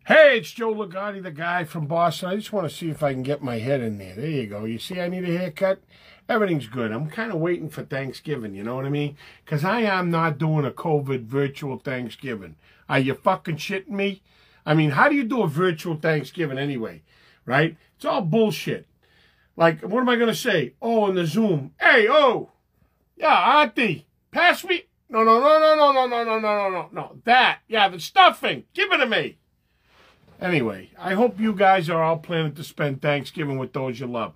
Hey, it's Joe Ligotti, the guy from Boston. I just want to see if I can get my head in there. There you go. You see I need a haircut? Everything's good. I'm kind of waiting for Thanksgiving, you know what I mean? Because I am not doing a COVID virtual Thanksgiving. Are you fucking shitting me? I mean, how do you do a virtual Thanksgiving anyway, right? It's all bullshit. Like, what am I going to say? Oh, in the Zoom. Hey, oh, yeah, auntie, pass me. No. That, yeah, the stuffing. Give it to me. Anyway, I hope you guys are all planning to spend Thanksgiving with those you love.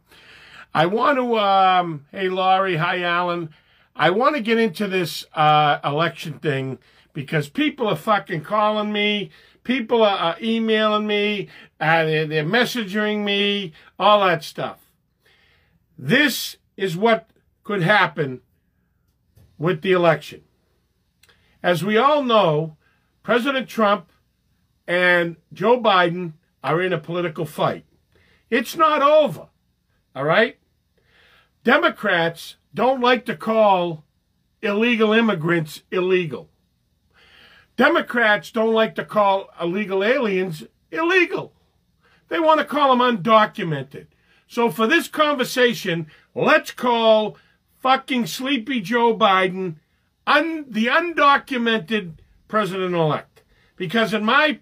I want to, hey, Laurie, hi, Alan. I want to get into this election thing because people are fucking calling me. People are emailing me. They're messaging me, all that stuff. This is what could happen with the election. As we all know, President Trump and Joe Biden are in a political fight. It's not over, all right? Democrats don't like to call illegal immigrants illegal. Democrats don't like to call illegal aliens illegal. They want to call them undocumented. So for this conversation, let's call fucking Sleepy Joe Biden the undocumented president-elect. Because in my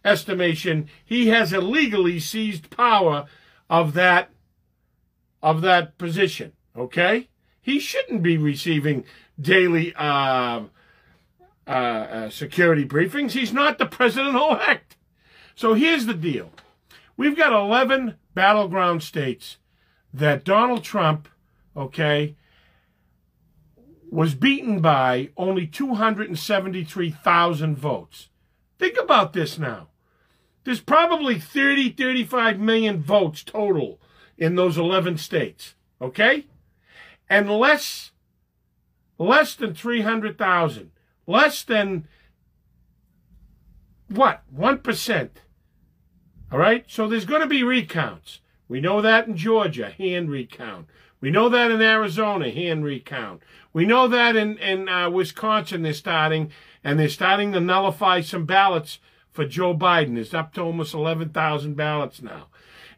estimation, he has illegally seized power of that position, okay? He shouldn't be receiving daily security briefings. He's not the president-elect. So here's the deal. We've got 11 battleground states that Donald Trump, okay, was beaten by only 273,000 votes. Think about this now. There's probably 35 million votes total in those 11 states, okay? And less than 300,000. Less than, what, 1%. All right? So there's going to be recounts. We know that in Georgia, hand recount. We know that in Arizona, hand recount. We know that in Wisconsin they're starting to nullify some ballots for Joe Biden. It's up to almost 11,000 ballots now.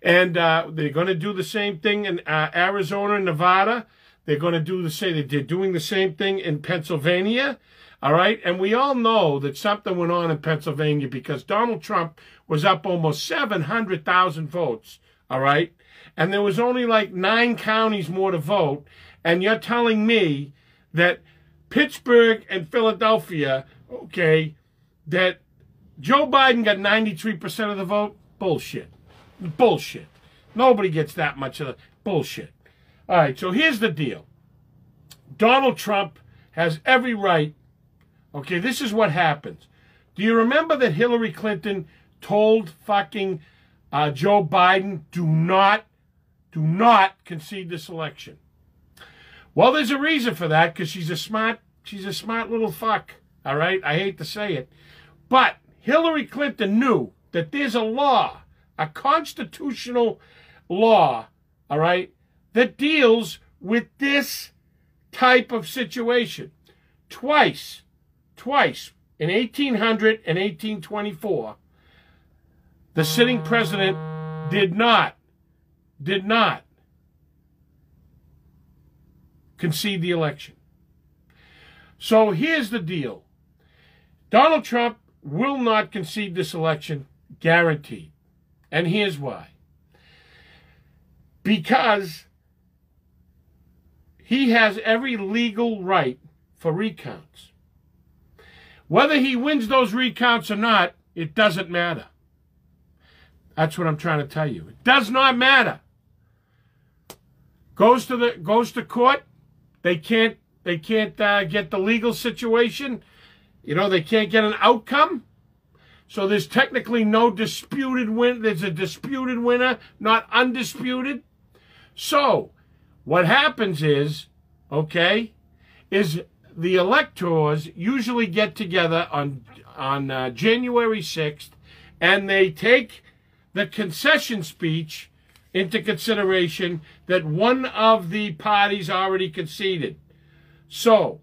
And they're going to do the same thing in Arizona and Nevada. They're going to do the same. They're doing the same thing in Pennsylvania. All right? And we all know that something went on in Pennsylvania because Donald Trump was up almost 700,000 votes. All right? And there was only like 9 counties more to vote. And you're telling me that Pittsburgh and Philadelphia, okay, that Joe Biden got 93% of the vote? Bullshit. Bullshit. Nobody gets that much of the bullshit. All right, so here's the deal. Donald Trump has every right. Okay, this is what happens. Do you remember that Hillary Clinton told fucking Joe Biden, do not concede this election? Well, there's a reason for that, because she's a smart little fuck, all right? I hate to say it. But Hillary Clinton knew that there's a law, a constitutional law, all right, that deals with this type of situation. Twice, in 1800 and 1824, the sitting president did not concede the election. So here's the deal. Donald Trump will not concede this election, guaranteed. And here's why. Because he has every legal right for recounts. Whether he wins those recounts or not, it doesn't matter. That's what I'm trying to tell you. It does not matter. Goes to court. They can't get the legal situation. You know, they can't get an outcome. So there's technically no disputed win. There's a disputed winner, not undisputed. So what happens is, okay, is the electors usually get together on January 6th, and they take the concession speech into consideration that one of the parties already conceded. So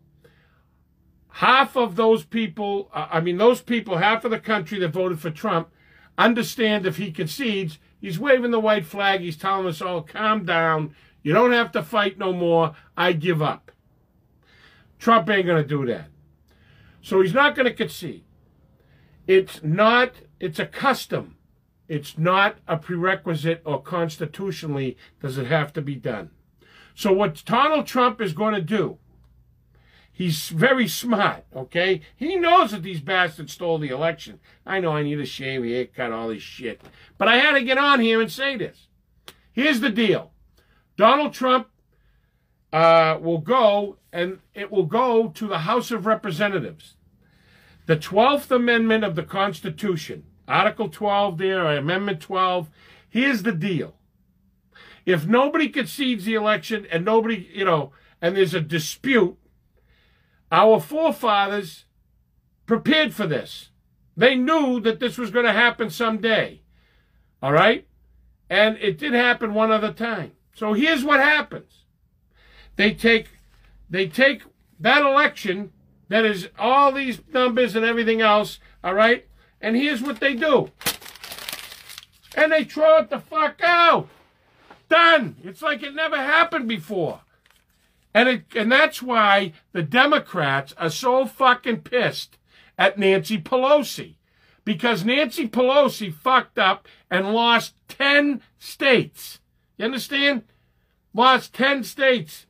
half of those people, half of the country that voted for Trump, understand if he concedes, he's waving the white flag, he's telling us all, calm down, you don't have to fight no more, I give up. Trump ain't going to do that. So he's not going to concede. It's a custom. It's not a prerequisite, or constitutionally does it have to be done. So what Donald Trump is going to do, he's very smart, okay? He knows that these bastards stole the election. I know I need a shave, haircut, all this shit. But I had to get on here and say this. Here's the deal. Donald Trump will go, and it will go to the House of Representatives. The 12th Amendment of the Constitution, Article 12 there, or Amendment 12, here's the deal. If nobody concedes the election and nobody, and there's a dispute, our forefathers prepared for this. They knew that this was going to happen someday. All right? And it did happen one other time. So here's what happens. They take that election that is all these numbers and everything else, all right? And here's what they do. And they throw it the fuck out. Done. It's like it never happened before. And that's why the Democrats are so fucking pissed at Nancy Pelosi. Because Nancy Pelosi fucked up and lost 10 states. You understand? Lost 10 states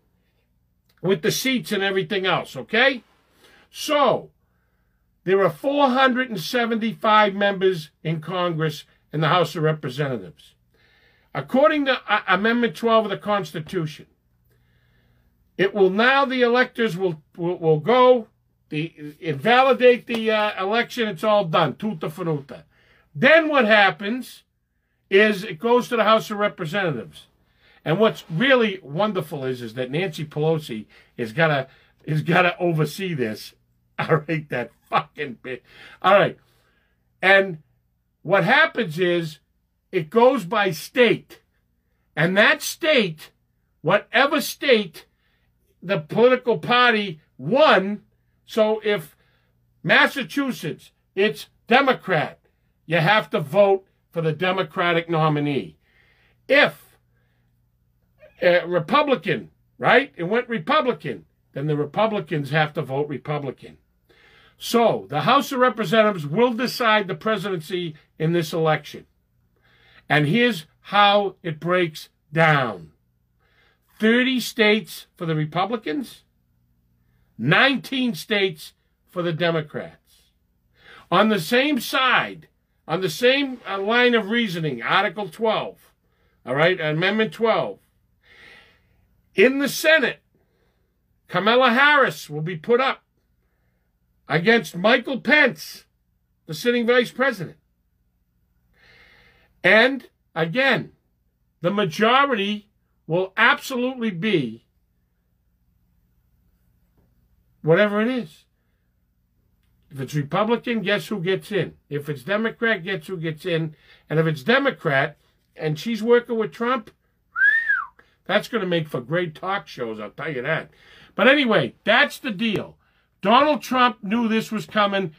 with the seats and everything else, okay? So, there are 475 members in Congress in the House of Representatives. According to Amendment 12 of the Constitution, it will now, the electors will go, invalidate the election, it's all done, tuta finuta. Then what happens is it goes to the House of Representatives. And what's really wonderful is that Nancy Pelosi is gotta oversee this. All right, that fucking bitch. All right. And what happens is it goes by state. And that state, whatever state the political party won, so if Massachusetts, it's Democrat, you have to vote for the Democratic nominee. If Republican, right? It went Republican, then the Republicans have to vote Republican. So the House of Representatives will decide the presidency in this election. And here's how it breaks down. 30 states for the Republicans, 19 states for the Democrats. On the same side, on the same line of reasoning, Article 12, all right, Amendment 12, in the Senate, Kamala Harris will be put up against Michael Pence, the sitting vice president. And, again, the majority will absolutely be whatever it is. If it's Republican, guess who gets in? If it's Democrat, guess who gets in? And if it's Democrat, and she's working with Trump, that's going to make for great talk shows, I'll tell you that. But anyway, that's the deal. Donald Trump knew this was coming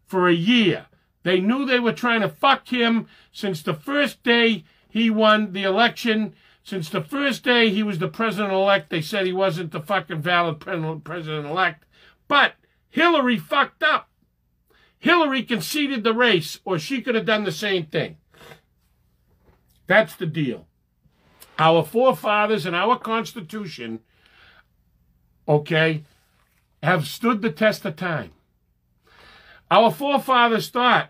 for a year. They knew they were trying to fuck him since the first day he won the election. Since the first day he was the president-elect, they said he wasn't the fucking valid president-elect. But Hillary fucked up. Hillary conceded the race, or she could have done the same thing. That's the deal. Our forefathers and our Constitution, okay, have stood the test of time. Our forefathers thought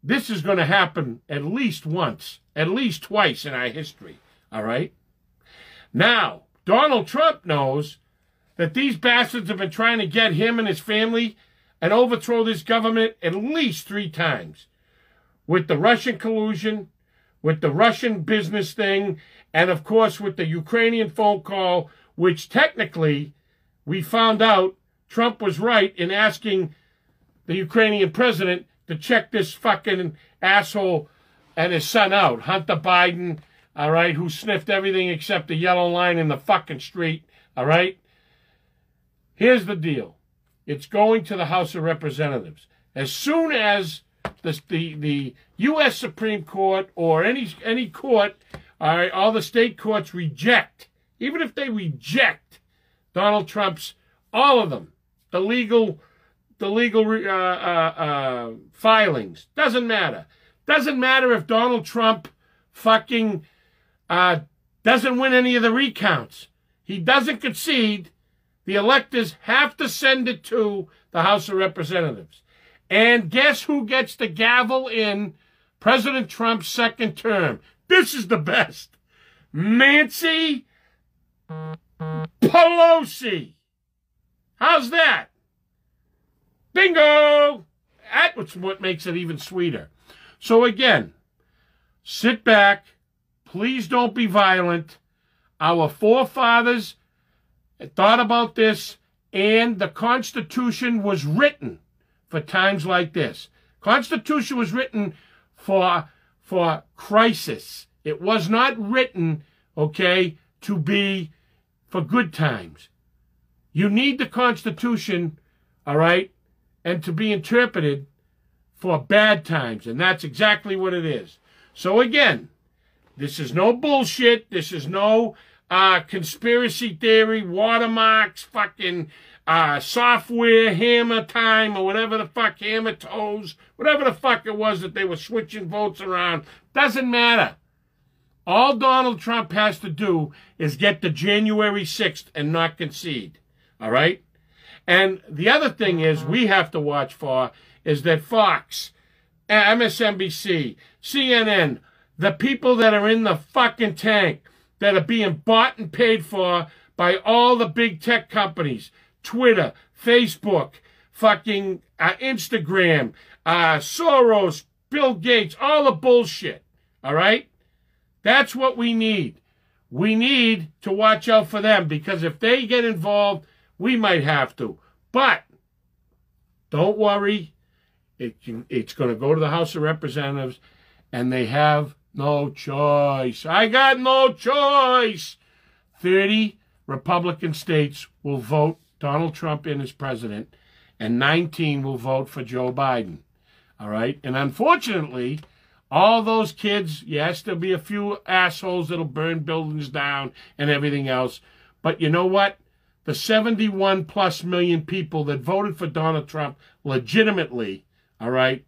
this is going to happen at least once, at least twice in our history, all right? Now, Donald Trump knows that these bastards have been trying to get him and his family and overthrow this government at least 3 times. With the Russian collusion, with the Russian business thing, and of course with the Ukrainian phone call, which technically we found out Trump was right in asking the Ukrainian president to check this fucking asshole and his son out. Hunter Biden, all right, who sniffed everything except the yellow line in the fucking street, all right? Here's the deal. it's going to the House of Representatives. As soon as the U.S. Supreme Court or any court, all the state courts reject, even if they reject Donald Trump's, all of them, the legal filings, doesn't matter. Doesn't matter if Donald Trump fucking doesn't win any of the recounts. He doesn't concede. The electors have to send it to the House of Representatives. And guess who gets the gavel in President Trump's second term? This is the best. Nancy Pelosi. How's that? Bingo! That's what makes it even sweeter. So again, sit back. Please don't be violent. Our forefathers thought about this, and the Constitution was written for times like this. Constitution was written for crisis. It was not written, okay, to be for good times. You need the Constitution, all right, and to be interpreted for bad times, and that's exactly what it is. So again, this is no bullshit. This is no conspiracy theory, watermarks, fucking software, hammer time, or whatever the fuck, hammer toes, whatever the fuck it was that they were switching votes around. Doesn't matter. All Donald Trump has to do is get to January 6th and not concede. All right? And the other thing is we have to watch for is that Fox, MSNBC, CNN, the people that are in the fucking tank that are being bought and paid for by all the big tech companies, Twitter, Facebook, fucking Instagram, Soros, Bill Gates, all the bullshit, all right? That's what we need. We need to watch out for them because if they get involved, we might have to. But don't worry. It's going to go to the House of Representatives, and they have no choice. I got no choice. 30 Republican states will vote Donald Trump in as president, and 19 will vote for Joe Biden. All right? And unfortunately, all those kids, yes, there'll be a few assholes that'll burn buildings down and everything else. But you know what? The 71+ million people that voted for Donald Trump legitimately, all right,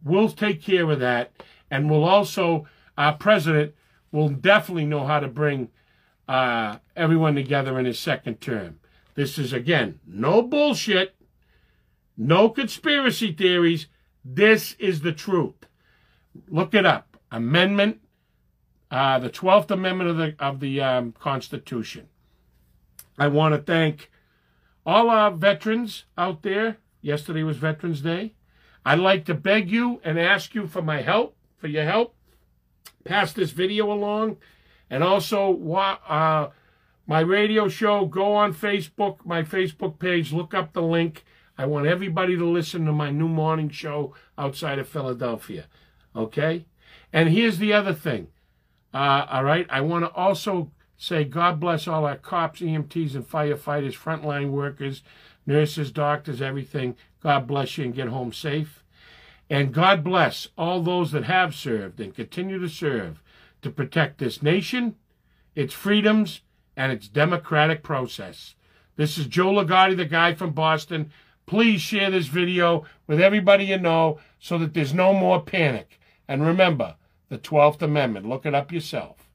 we'll take care of that. And we'll also, our president will definitely know how to bring everyone together in his second term. This is, again, no bullshit, no conspiracy theories. This is the truth. Look it up. Amendment, the 12th Amendment of the Constitution. I want to thank all our veterans out there. Yesterday was Veterans Day. I'd like to beg you and ask you for my help, for your help. Pass this video along. And also, my radio show, go on Facebook, my Facebook page, look up the link. I want everybody to listen to my new morning show outside of Philadelphia. Okay? And here's the other thing. All right? I want to also say God bless all our cops, EMTs, and firefighters, frontline workers, nurses, doctors, everything. God bless you and get home safe. And God bless all those that have served and continue to serve to protect this nation, its freedoms, and its democratic process. This is Joe Ligotti, the guy from Boston. Please share this video with everybody you know so that there's no more panic. And remember, the 12th Amendment. Look it up yourself.